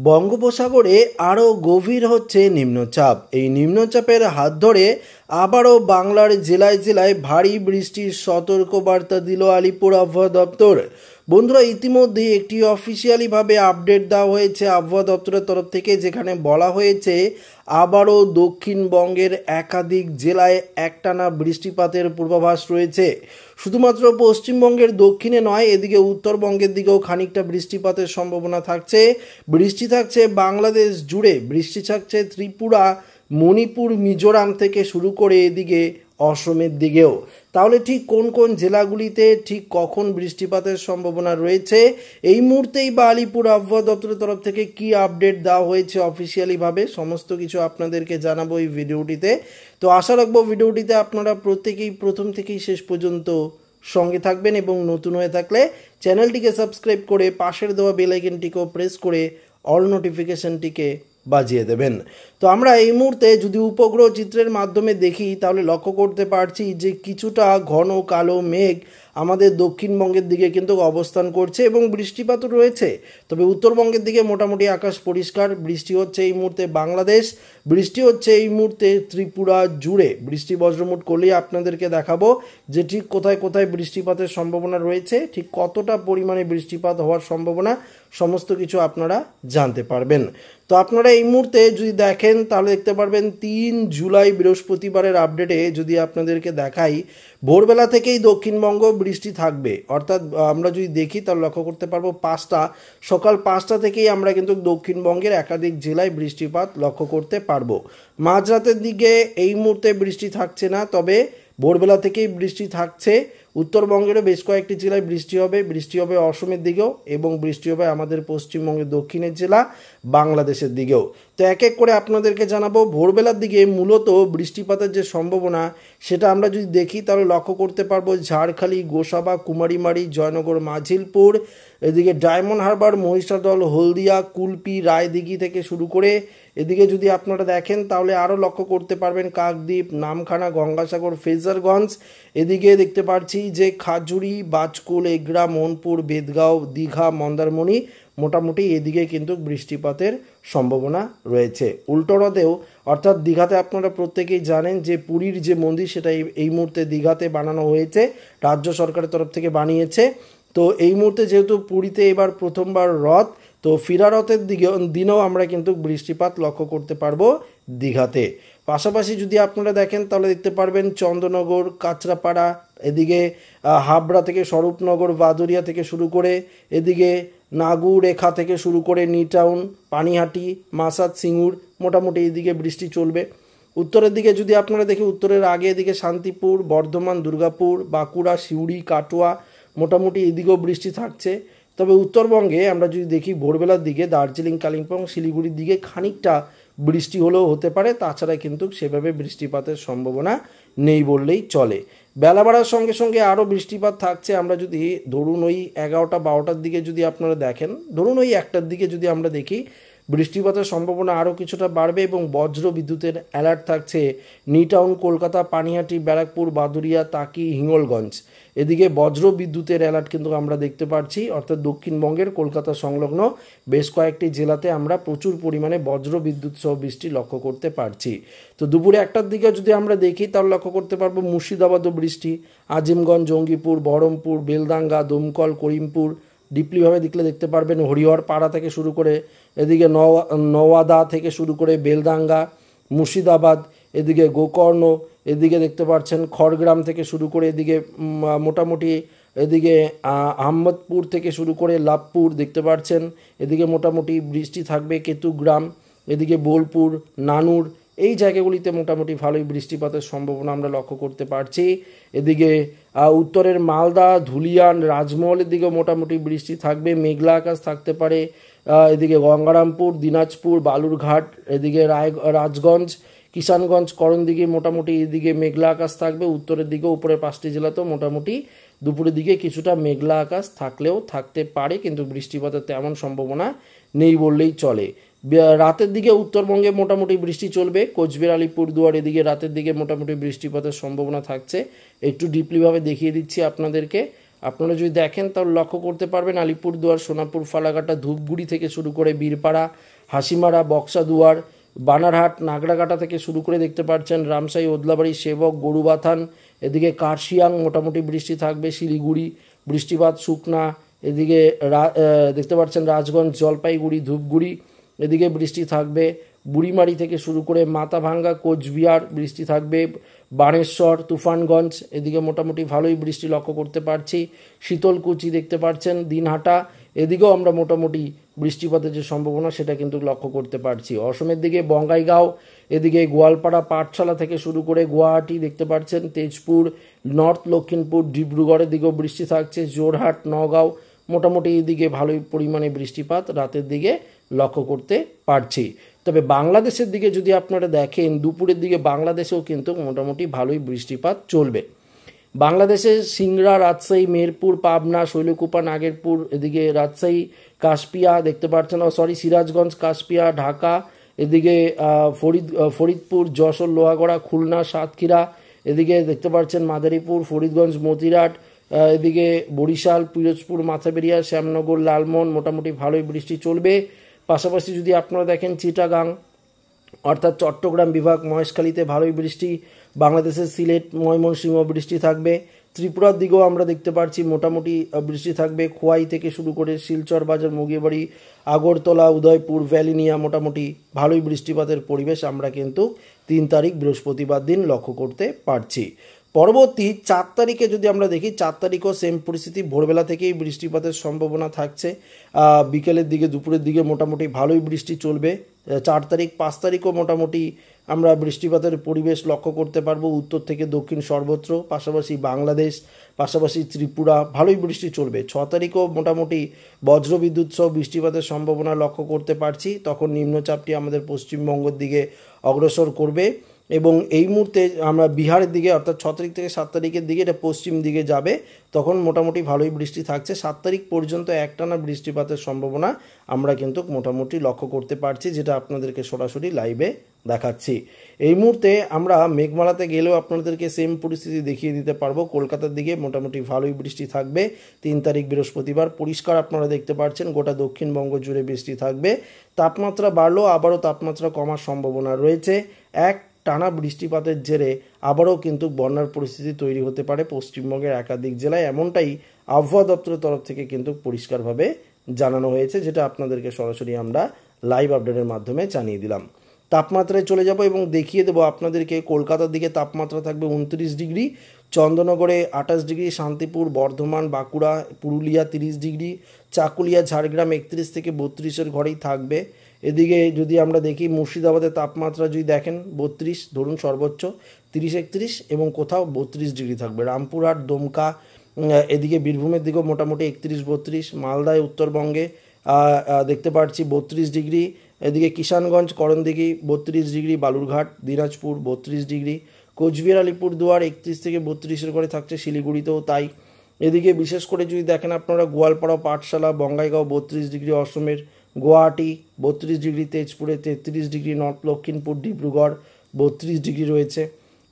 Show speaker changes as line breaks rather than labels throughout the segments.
বঙ্গোপসাগরে আরও গভীর হচ্ছে নিম্নচাপ। এই নিম্নচাপের হাত ধরে আবারও বাংলার জেলায় জেলায় ভারী বৃষ্টির সতর্কবার্তা দিল আলিপুর আবহাওয়া দপ্তর। বন্ধুরা, ইতিমধ্যে একটি অফিসিয়ালিভাবে আপডেট দেওয়া হয়েছে আবহাওয়া দপ্তরের তরফ থেকে, যেখানে বলা হয়েছে আবারও দক্ষিণবঙ্গের একাধিক জেলায় একটানা বৃষ্টিপাতের পূর্বাভাস রয়েছে। শুধুমাত্র পশ্চিমবঙ্গের দক্ষিণে নয়, এদিকে উত্তরবঙ্গের দিকেও খানিকটা বৃষ্টিপাতের সম্ভাবনা থাকছে। বৃষ্টি থাকছে বাংলাদেশ জুড়ে, বৃষ্টি থাকছে ত্রিপুরা, মণিপুর, মিজোরাম থেকে শুরু করে এদিকে অসমের দিকেও। তাহলে ঠিক কোন কোন জেলাগুলিতে ঠিক কখন বৃষ্টিপাতের সম্ভাবনা রয়েছে, এই মুহূর্তেই বা আলিপুর আবহাওয়া দপ্তরের তরফ থেকে কি আপডেট দেওয়া হয়েছে অফিসিয়ালিভাবে, সমস্ত কিছু আপনাদেরকে জানাবো এই ভিডিওটিতে। তো আশা রাখবো ভিডিওটিতে আপনারা প্রত্যেকেই প্রথম থেকেই শেষ পর্যন্ত সঙ্গে থাকবেন, এবং নতুন হয়ে থাকলে চ্যানেলটিকে সাবস্ক্রাইব করে পাশের দেওয়া বেল আইকনটিকেও প্রেস করে অল নোটিফিকেশনটিকে বাজিয়ে দেবেন। তো আমরা এই মুহূর্তে যদি উপগ্রহ চিত্রের মাধ্যমে দেখি, তাহলে লক্ষ্য করতে পারছি যে কিছুটা ঘন কালো মেঘ আমাদের দক্ষিণবঙ্গের দিকে কিন্তু অবস্থান করছে এবং বৃষ্টিপাতও রয়েছে। তবে উত্তরবঙ্গের দিকে মোটামুটি আকাশ পরিষ্কার। বৃষ্টি হচ্ছে এই মুহূর্তে বাংলাদেশ, বৃষ্টি হচ্ছে এই মুহূর্তে ত্রিপুরা জুড়ে। বৃষ্টি বজ্রমুট করলেই আপনাদেরকে দেখাবো যে ঠিক কোথায় কোথায় বৃষ্টিপাতের সম্ভাবনা রয়েছে, ঠিক কতটা পরিমাণে বৃষ্টিপাত হওয়ার সম্ভাবনা, সমস্ত কিছু আপনারা জানতে পারবেন। তো আপনারা এই মুহূর্তে যদি দেখেন তাহলে দেখতে পারবেন 3 জুলাই বৃহস্পতিবারের আপডেটে যদি আপনাদেরকে দেখাই, ভোরবেলা থেকেই দক্ষিণবঙ্গ বৃষ্টি থাকবে। অর্থাৎ আমরা যদি দেখি তাহলে লক্ষ্য করতে পারবো সকাল 5টা থেকেই আমরা কিন্তু দক্ষিণবঙ্গের একাধিক জেলায় বৃষ্টিপাত লক্ষ্য করতে পারবো। মাঝরাতের দিকে এই মুহূর্তে বৃষ্টি থাকছে না, তবে ভোরবেলা থেকেই বৃষ্টি থাকছে। উত্তরবঙ্গেরও বেশ কয়েকটি জেলায় বৃষ্টি হবে অসমের দিকেও, এবং বৃষ্টি হবে আমাদের পশ্চিমবঙ্গের দক্ষিণের জেলা বাংলাদেশের দিকেও। তো এক এক করে আপনাদেরকে জানাবো। ভোরবেলার দিকে মূলত বৃষ্টিপাতের যে সম্ভাবনা, সেটা আমরা যদি দেখি তাহলে লক্ষ্য করতে পারবো ঝাড়খালি, গোসাবা, কুমারীমারি, জয়নগর, মাঝিলপুর, এদিকে ডায়মন্ড হারবার, মহিষাদল, হলদিয়া, কুলপি, রায়দিঘি থেকে শুরু করে এদিকে যদি আপনারা দেখেন তাহলে আরও লক্ষ্য করতে পারবেন কাকদ্বীপ, নামখানা, গঙ্গাসাগর, ফ্রেজারগঞ্জ। এদিকে দেখতে পাচ্ছি যে খাজুরি, বাজকুল, এগরা, মোহনপুর, বেদগাঁও, দীঘা, মন্দারমণি, মোটামুটি এদিকে কিন্তু বৃষ্টিপাতের সম্ভাবনা রয়েছে। উল্টোরথেও, অর্থাৎ দীঘাতে আপনারা প্রত্যেকেই জানেন যে পুরীর যে মন্দির, সেটা এই মুহূর্তে দীঘাতে বানানো হয়েছে, রাজ্য সরকারের তরফ থেকে বানিয়েছে। তো এই মুহূর্তে যেহেতু পুরীতে এবার প্রথমবার রথ, তো ফিরা রথের দিনেও আমরা কিন্তু বৃষ্টিপাত লক্ষ্য করতে পারবো দীঘাতে। পাশাপাশি যদি আপনারা দেখেন তাহলে দেখতে পারবেন চন্দ্রনগর, কাঁচরাপাড়া, এদিকে হাবড়া থেকে স্বরূপনগর, বাদুরিয়া থেকে শুরু করে এদিকে নাগুরেখা থেকে শুরু করে নিউটাউন, পানিহাটি, মাসাদ, সিঙ্গুর, মোটামুটি এদিকে বৃষ্টি চলবে। উত্তরের দিকে যদি আপনারা দেখি, উত্তরের আগে এদিকে শান্তিপুর, বর্ধমান, দুর্গাপুর, বাঁকুড়া, সিউড়ি, কাটোয়া, মোটামুটি এদিকেও বৃষ্টি থাকছে। তবে উত্তরবঙ্গে আমরা যদি দেখি ভোরবেলার দিকে দার্জিলিং, কালিম্পং, শিলিগুড়ির দিকে খানিকটা বৃষ্টি হলেও হতে পারে, তাছাড়া কিন্তু সেভাবে বৃষ্টিপাতের সম্ভাবনা নেই বললেই চলে। বেলা বাড়ার সঙ্গে সঙ্গে আরও বৃষ্টিপাত থাকছে। আমরা যদি ধরুন ওই 11টা-12টার দিকে যদি আপনারা দেখেন, ধরুন ওই 1টার দিকে যদি আমরা দেখি, বৃষ্টিপাতের সম্ভাবনা আরও কিছুটা বাড়বে এবং বজ্র বিদ্যুতের অ্যালার্ট থাকছে নিউটাউন, কলকাতা, পানিহাটি, ব্যারাকপুর, বাদুরিয়া, টাকি, হিঙ্গলগঞ্জ। এদিকে বজ্র বিদ্যুতের অ্যালার্ট কিন্তু আমরা দেখতে পাচ্ছি, অর্থাৎ দক্ষিণবঙ্গের কলকাতা সংলগ্ন বেশ কয়েকটি জেলাতে আমরা প্রচুর পরিমাণে বজ্র বিদ্যুৎ সহ বৃষ্টি লক্ষ্য করতে পারছি। তো দুপুরে 1টার দিকে যদি আমরা দেখি তাহলে লক্ষ্য করতে পারবো মুর্শিদাবাদও বৃষ্টি, আজিমগঞ্জ, জঙ্গিপুর, বহরমপুর, বেলদাঙ্গা, দমকল, করিমপুর। ডিপলিভাবে দেখলে দেখতে পারবেন হরিহর পাড়া থেকে শুরু করে এদিকে নওয়াদা থেকে শুরু করে বেলদাঙ্গা, মুর্শিদাবাদ, এদিকে গোকর্ণ, এদিকে দেখতে পাচ্ছেন খড়গ্রাম থেকে শুরু করে এদিকে মোটামুটি এদিকে আহমদপুর থেকে শুরু করে লাভপুর দেখতে পাচ্ছেন, এদিকে মোটামুটি বৃষ্টি থাকবে। কেতুগ্রাম, এদিকে বোলপুর, নানুর, এই জায়গাগুলিতে মোটামুটি ভালোই বৃষ্টিপাতের সম্ভাবনা আমরা লক্ষ্য করতে পারছি। এদিকে উত্তরের মালদা, ধুলিয়ান, রাজমহলের দিকে মোটামুটি বৃষ্টি থাকবে, মেঘলা আকাশ থাকতে পারে। এদিকে গঙ্গারামপুর, দিনাজপুর, বালুরঘাট, এদিকে রাজগঞ্জ, কিষানগঞ্জ, করণদিঘি, মোটামুটি এদিকে মেঘলা আকাশ থাকবে। উত্তরের দিকে উপরের 5টি জেলাতেও মোটামুটি দুপুরের দিকে কিছুটা মেঘলা আকাশ থাকলেও থাকতে পারে, কিন্তু বৃষ্টিপাতের তেমন সম্ভাবনা নেই বললেই চলে। রাতের দিকে উত্তরবঙ্গে মোটামুটি বৃষ্টি চলবে, কোচবিহার, আলিপুরদুয়ার এদিকে রাতের দিকে মোটামুটি বৃষ্টিপাতের সম্ভাবনা থাকছে। একটু ডিপলিভাবে দেখিয়ে দিচ্ছি আপনাদেরকে। আপনারা যদি দেখেন তাহলে লক্ষ্য করতে পারবেন আলিপুরদুয়ার, সোনাপুর, ফালাকাটা, ধূপগুড়ি থেকে শুরু করে বীরপাড়া, হাসিমারা, বক্সাদুয়ার, বানারহাট, নাগরাকাটা থেকে শুরু করে দেখতে পাচ্ছেন রামসাই, ওদলাবাড়ি, সেবক, গরুবাথান, এদিকে কার্শিয়াং মোটামুটি বৃষ্টি থাকবে, শিলিগুড়ি বৃষ্টিপাত শুকনা, এদিকে দেখতে পাচ্ছেন রাজগঞ্জ, জলপাইগুড়ি, ধূপগুড়ি এদিকে বৃষ্টি থাকবে, বুড়িমারি থেকে শুরু করে মাথাভাঙ্গা, কোচবিহার বৃষ্টি থাকবে, বাণেশ্বর, তুফানগঞ্জ এদিকে মোটামুটি ভালোই বৃষ্টি লক্ষ্য করতে পারছি, শীতলকুচি দেখতে পাচ্ছেন, দিনহাটা এদিকেও আমরা মোটামুটি বৃষ্টিপাতের যে সম্ভাবনা সেটা কিন্তু লক্ষ্য করতে পারছি। অসমের দিকে বঙ্গাইগাঁও, এদিকে গোয়ালপাড়া, পাঠশালা থেকে শুরু করে গুয়াহাটি দেখতে পাচ্ছেন, তেজপুর, নর্থ লক্ষিমপুর, ডিব্রুগড়ের দিকেও বৃষ্টি থাকছে, জোরহাট, নগাঁও মোটামুটি এদিকে ভালোই পরিমাণে বৃষ্টিপাত রাতের দিকে লক্ষ্য করতে পারছি। তবে বাংলাদেশের দিকে যদি আপনারা দেখেন দুপুরের দিকে বাংলাদেশেও কিন্তু মোটামুটি ভালোই বৃষ্টিপাত চলবে। বাংলাদেশের সিংড়া, রাজশাহী, মেহেরপুর, পাবনা, শৈলকুপা, নাগেরপুর এদিকে রাজশাহী, কাশপিয়া দেখতে পাচ্ছেন, সিরাজগঞ্জ, কাশপিয়া, ঢাকা এদিকে ফরিদপুর, যশোর, লোহাগড়া, খুলনা, সাতক্ষীরা এদিকে দেখতে পাচ্ছেন, মাদারীপুর, ফরিদগঞ্জ, মতিরাট এদিকে বরিশাল, পিরোজপুর, মাথাবেরিয়া, শ্যামনগর, লালমোহন মোটামুটি ভালোই বৃষ্টি চলবে। পাশাপাশি যদি আপনারা দেখেন চিটাগাং অর্থাৎ চট্টগ্রাম বিভাগ, মহেশখালীতে ভালোই বৃষ্টি, বাংলাদেশের সিলেট, ময়মনসিংহ বৃষ্টি থাকবে, ত্রিপুরার দিকেও আমরা দেখতে পাচ্ছি মোটামুটি বৃষ্টি থাকবে, খোয়াই থেকে শুরু করে শিলচর বাজার, মুগিয়াবাড়ি, আগরতলা, উদয়পুর, ভ্যালিনিয়া মোটামুটি ভালোই বৃষ্টিপাতের পরিবেশ আমরা কিন্তু 3 তারিখ বৃহস্পতিবার দিন লক্ষ্য করতে পারছি। পরবর্তী 4 তারিখে যদি আমরা দেখি, 4 তারিখও সেম পরিস্থিতি, ভোরবেলা থেকেই বৃষ্টিপাতের সম্ভাবনা থাকছে, বিকেলের দিকে দুপুরের দিকে মোটামুটি ভালোই বৃষ্টি চলবে। 4 তারিখ 5 তারিখও মোটামুটি আমরা বৃষ্টিপাতের পরিবেশ লক্ষ্য করতে পারবো উত্তর থেকে দক্ষিণ সর্বত্র, পাশাপাশি বাংলাদেশ, পাশাপাশি ত্রিপুরা ভালোই বৃষ্টি চলবে। 6 তারিখও মোটামুটি বজ্রবিদ্যুৎ সহ বৃষ্টিপাতের সম্ভাবনা লক্ষ্য করতে পারছি, তখন নিম্নচাপটি আমাদের পশ্চিমবঙ্গের দিকে অগ্রসর করবে এবং এই মুহূর্তে আমরা বিহারের দিকে অর্থাৎ 6 তারিখ থেকে 7 তারিখের দিকে এটা পশ্চিম দিকে যাবে, তখন মোটামুটি ভালোই বৃষ্টি থাকছে। 7 তারিখ পর্যন্ত একটানা বৃষ্টিপাতের সম্ভাবনা আমরা কিন্তু মোটামুটি লক্ষ্য করতে পারছি, যেটা আপনাদেরকে সরাসরি লাইভে দেখাচ্ছি। এই মুহূর্তে আমরা মেঘমালাতে গেলেও আপনাদেরকে সেম পরিস্থিতি দেখিয়ে দিতে পারবো। কলকাতার দিকে মোটামুটি ভালোই বৃষ্টি থাকবে 3 তারিখ বৃহস্পতিবার, পরিষ্কার আপনারা দেখতে পাচ্ছেন গোটা দক্ষিণবঙ্গ জুড়ে বৃষ্টি থাকবে। তাপমাত্রা বাড়লেও আবারও তাপমাত্রা কমার সম্ভাবনা রয়েছে। টানা বৃষ্টিপাতের জেরে আবারও কিন্তু বন্যার পরিস্থিতি তৈরি হতে পারে পশ্চিমবঙ্গের একাধিক জেলায়, এমনটাই আবহাওয়া দপ্তরের তরফ থেকে কিন্তু পরিষ্কারভাবে জানানো হয়েছে, যেটা আপনাদেরকে সরাসরি আমরা লাইভ আপডেটের মাধ্যমে জানিয়ে দিলাম। তাপমাত্রায় চলে যাব এবং দেখিয়ে দেবো আপনাদেরকে। কলকাতার দিকে তাপমাত্রা থাকবে 29 ডিগ্রি, চন্দননগরে 28 ডিগ্রি, শান্তিপুর, বর্ধমান, বাঁকুড়া, পুরুলিয়া 30 ডিগ্রি, চাকুলিয়া, ঝাড়গ্রাম 31 থেকে 32-এর ঘরেই থাকবে। এদিকে যদি আমরা দেখি মুর্শিদাবাদের তাপমাত্রা যদি দেখেন 32 ধরুন সর্বোচ্চ, 30-31 এবং কোথাও 32 ডিগ্রি থাকবে। রামপুরহাট, দমকা এদিকে বীরভূমের দিকেও মোটামুটি 31-32, মালদায় উত্তরবঙ্গে দেখতে পাচ্ছি 32 ডিগ্রি, এদিকে কিষানগঞ্জ, করণদিঘি 32 ডিগ্রি, বালুরঘাট, দিনাজপুর 32 ডিগ্রি, কোচবিহার, আলিপুরদুয়ার 31 থেকে 32-এর ঘরে থাকছে, শিলিগুড়িতেও তাই। এদিকে বিশেষ করে যদি দেখেন আপনারা গোয়ালপাড়া, পাঠশালা, বঙ্গাইগাঁও 32 ডিগ্রি, অসমের গুয়াহাটি 32 ডিগ্রি, তেজপুরে 33 degree, north Lakhimpur, Dibrugarh 32 degree রয়েছে।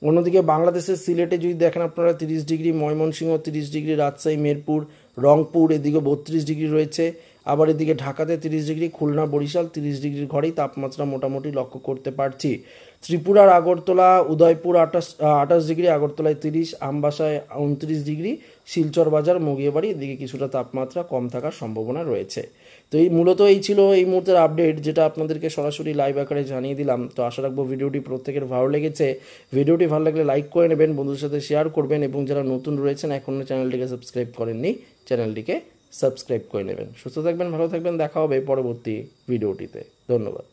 অন্যদিকে বাংলাদেশের সিলেটে যদি দেখেন আপনারা 30 ডিগ্রি, ময়মনসিংহ 30 ডিগ্রি, রাজশাহী, মেহেরপুর, রংপুর এদিকে 32 ডিগ্রি রয়েছে। আবার এদিকে ঢাকাতে 30 ডিগ্রি, খুলনা, বরিশাল 30 ডিগ্রির ঘরেই তাপমাত্রা মোটামুটি লক্ষ্য করতে পারছি। ত্রিপুরার আগরতলা, উদয়পুর 28 ডিগ্রি, আগরতলায় 30, আমবাসায় 29 ডিগ্রি, শিলচর বাজার, মুগিয়াবাড়ি এদিকে কিছুটা তাপমাত্রা কম থাকার সম্ভাবনা রয়েছে। তো মূলত এই ছিল এই মুহূর্তের আপডেট, যেটা আপনাদেরকে সরাসরি লাইভ আকারে জানিয়ে দিলাম। তো আশা রাখবো ভিডিওটি প্রত্যেকের ভালো লেগেছে। ভিডিওটি ভালো লাগলে লাইক করে নেবেন, বন্ধুদের সাথে শেয়ার করবেন এবং যারা নতুন রয়েছেন এখনও চ্যানেলটিকে সাবস্ক্রাইব করেননি চ্যানেলটিকে সাবস্ক্রাইব করে নেবেন। সুস্থ থাকবেন, ভালো থাকবেন, দেখা হবে পরবর্তী ভিডিওটিতে। ধন্যবাদ।